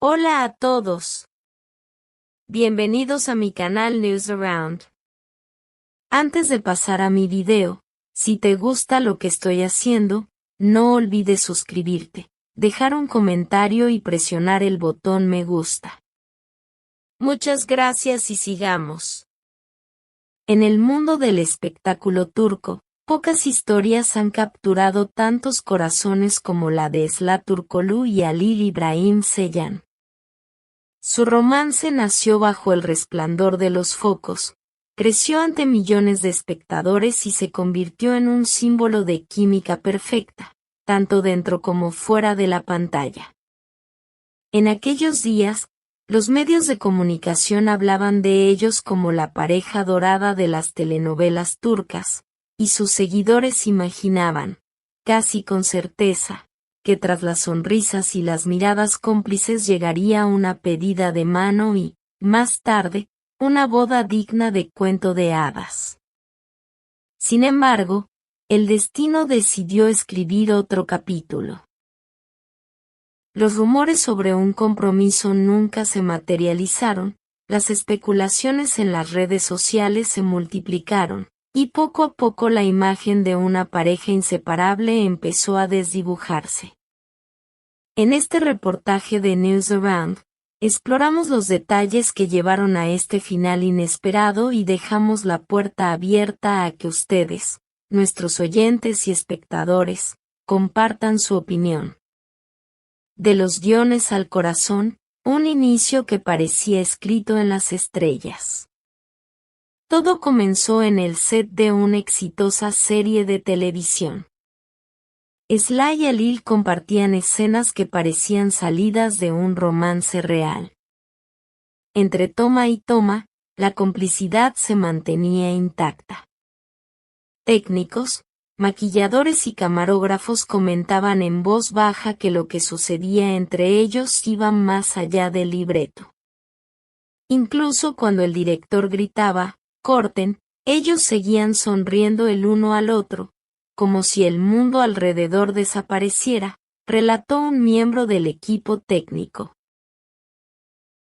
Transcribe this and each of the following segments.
Hola a todos. Bienvenidos a mi canal News Around. Antes de pasar a mi video, si te gusta lo que estoy haciendo, no olvides suscribirte, dejar un comentario y presionar el botón me gusta. Muchas gracias y sigamos. En el mundo del espectáculo turco, pocas historias han capturado tantos corazones como la de Esla Turkoglu y Halil İbrahim Ceylan. Su romance nació bajo el resplandor de los focos, creció ante millones de espectadores y se convirtió en un símbolo de química perfecta, tanto dentro como fuera de la pantalla. En aquellos días, los medios de comunicación hablaban de ellos como la pareja dorada de las telenovelas turcas, y sus seguidores imaginaban, casi con certeza, que tras las sonrisas y las miradas cómplices llegaría una pedida de mano y, más tarde, una boda digna de cuento de hadas. Sin embargo, el destino decidió escribir otro capítulo. Los rumores sobre un compromiso nunca se materializaron, las especulaciones en las redes sociales se multiplicaron, y poco a poco la imagen de una pareja inseparable empezó a desdibujarse. En este reportaje de News Around, exploramos los detalles que llevaron a este final inesperado y dejamos la puerta abierta a que ustedes, nuestros oyentes y espectadores, compartan su opinión. De los guiones al corazón, un inicio que parecía escrito en las estrellas. Todo comenzó en el set de una exitosa serie de televisión. Esla y Halil compartían escenas que parecían salidas de un romance real. Entre toma y toma, la complicidad se mantenía intacta. Técnicos, maquilladores y camarógrafos comentaban en voz baja que lo que sucedía entre ellos iba más allá del libreto. Incluso cuando el director gritaba, "corten", ellos seguían sonriendo el uno al otro, como si el mundo alrededor desapareciera, relató un miembro del equipo técnico.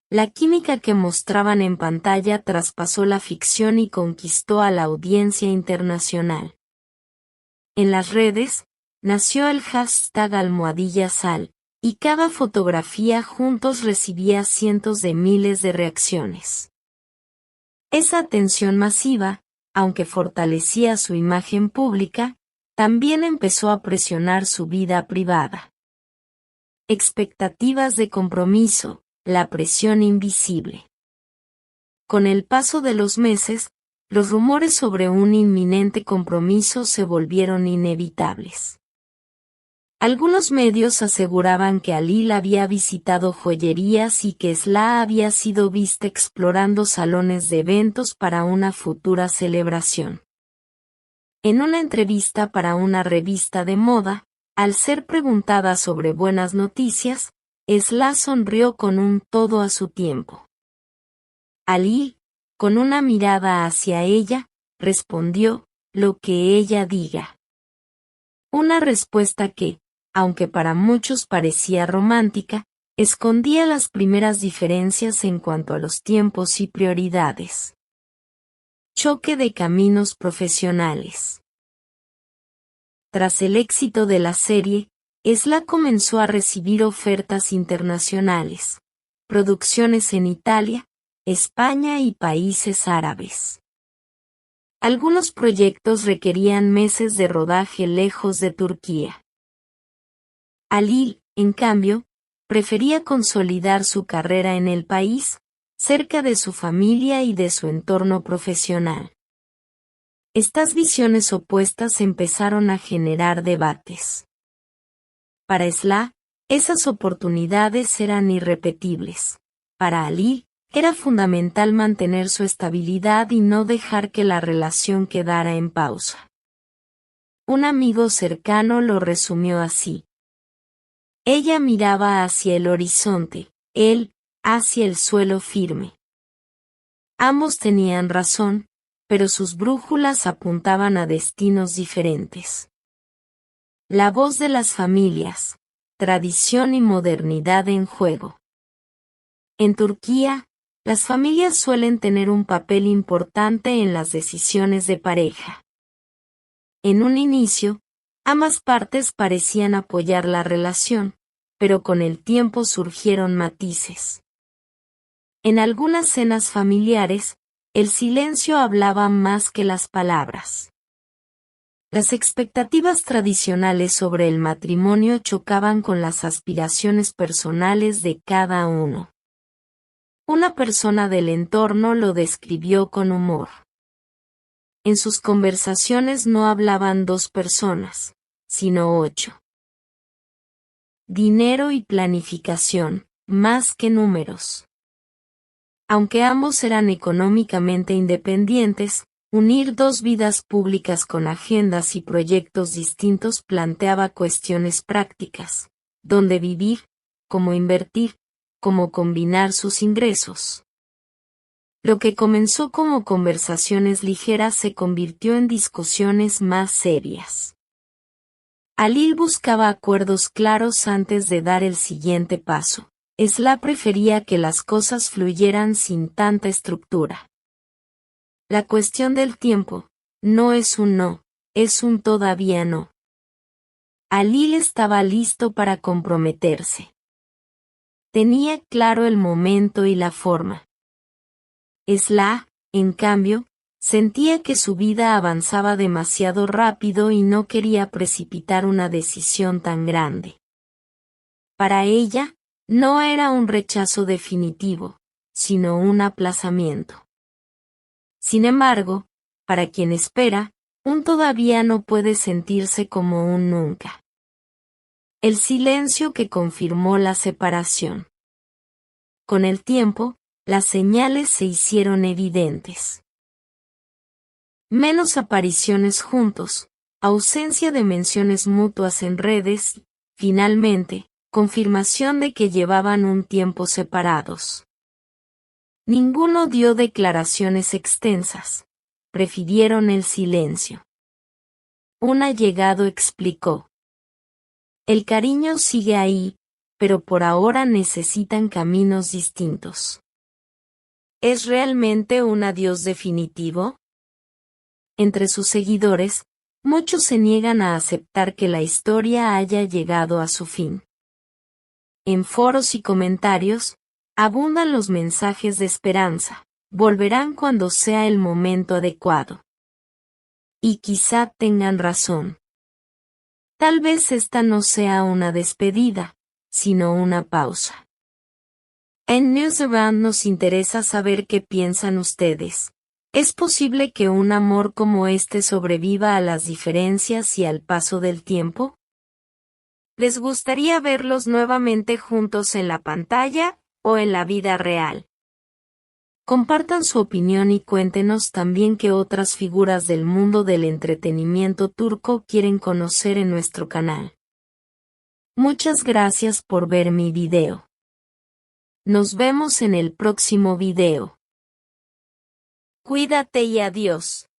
La química que mostraban en pantalla traspasó la ficción y conquistó a la audiencia internacional. En las redes, nació el hashtag #Sal, y cada fotografía juntos recibía cientos de miles de reacciones. Esa atención masiva, aunque fortalecía su imagen pública, también empezó a presionar su vida privada. Expectativas de compromiso, la presión invisible. Con el paso de los meses, los rumores sobre un inminente compromiso se volvieron inevitables. Algunos medios aseguraban que Halil había visitado joyerías y que Esla había sido vista explorando salones de eventos para una futura celebración. En una entrevista para una revista de moda, al ser preguntada sobre buenas noticias, Esla sonrió con un todo a su tiempo. Halil, con una mirada hacia ella, respondió, "lo que ella diga". Una respuesta que, aunque para muchos parecía romántica, escondía las primeras diferencias en cuanto a los tiempos y prioridades. Choque de caminos profesionales. Tras el éxito de la serie, Esla comenzó a recibir ofertas internacionales, producciones en Italia, España y países árabes. Algunos proyectos requerían meses de rodaje lejos de Turquía. Halil, en cambio, prefería consolidar su carrera en el país, cerca de su familia y de su entorno profesional. Estas visiones opuestas empezaron a generar debates. Para Esla, esas oportunidades eran irrepetibles. Para Halil, era fundamental mantener su estabilidad y no dejar que la relación quedara en pausa. Un amigo cercano lo resumió así. Ella miraba hacia el horizonte, él, hacia el suelo firme. Ambos tenían razón, pero sus brújulas apuntaban a destinos diferentes. La voz de las familias, tradición y modernidad en juego. En Turquía, las familias suelen tener un papel importante en las decisiones de pareja. En un inicio, ambas partes parecían apoyar la relación, pero con el tiempo surgieron matices. En algunas cenas familiares, el silencio hablaba más que las palabras. Las expectativas tradicionales sobre el matrimonio chocaban con las aspiraciones personales de cada uno. Una persona del entorno lo describió con humor. En sus conversaciones no hablaban 2 personas, sino 8. Dinero y planificación, más que números. Aunque ambos eran económicamente independientes, unir 2 vidas públicas con agendas y proyectos distintos planteaba cuestiones prácticas: dónde vivir, cómo invertir, cómo combinar sus ingresos. Lo que comenzó como conversaciones ligeras se convirtió en discusiones más serias. Halil buscaba acuerdos claros antes de dar el siguiente paso. Esla prefería que las cosas fluyeran sin tanta estructura. La cuestión del tiempo no es un no, es un todavía no. Halil estaba listo para comprometerse. Tenía claro el momento y la forma. Esla, en cambio, sentía que su vida avanzaba demasiado rápido y no quería precipitar una decisión tan grande. Para ella, no era un rechazo definitivo, sino un aplazamiento. Sin embargo, para quien espera, un todavía no puede sentirse como un nunca. El silencio que confirmó la separación. Con el tiempo, las señales se hicieron evidentes. Menos apariciones juntos, ausencia de menciones mutuas en redes y, finalmente, confirmación de que llevaban un tiempo separados. Ninguno dio declaraciones extensas. Prefirieron el silencio. Un allegado explicó: el cariño sigue ahí, pero por ahora necesitan caminos distintos. ¿Es realmente un adiós definitivo? Entre sus seguidores, muchos se niegan a aceptar que la historia haya llegado a su fin. En foros y comentarios, abundan los mensajes de esperanza: volverán cuando sea el momento adecuado. Y quizá tengan razón. Tal vez esta no sea una despedida, sino una pausa. En Newsaround nos interesa saber qué piensan ustedes. ¿Es posible que un amor como este sobreviva a las diferencias y al paso del tiempo? ¿Les gustaría verlos nuevamente juntos en la pantalla o en la vida real? Compartan su opinión y cuéntenos también qué otras figuras del mundo del entretenimiento turco quieren conocer en nuestro canal. Muchas gracias por ver mi video. Nos vemos en el próximo video. Cuídate y adiós.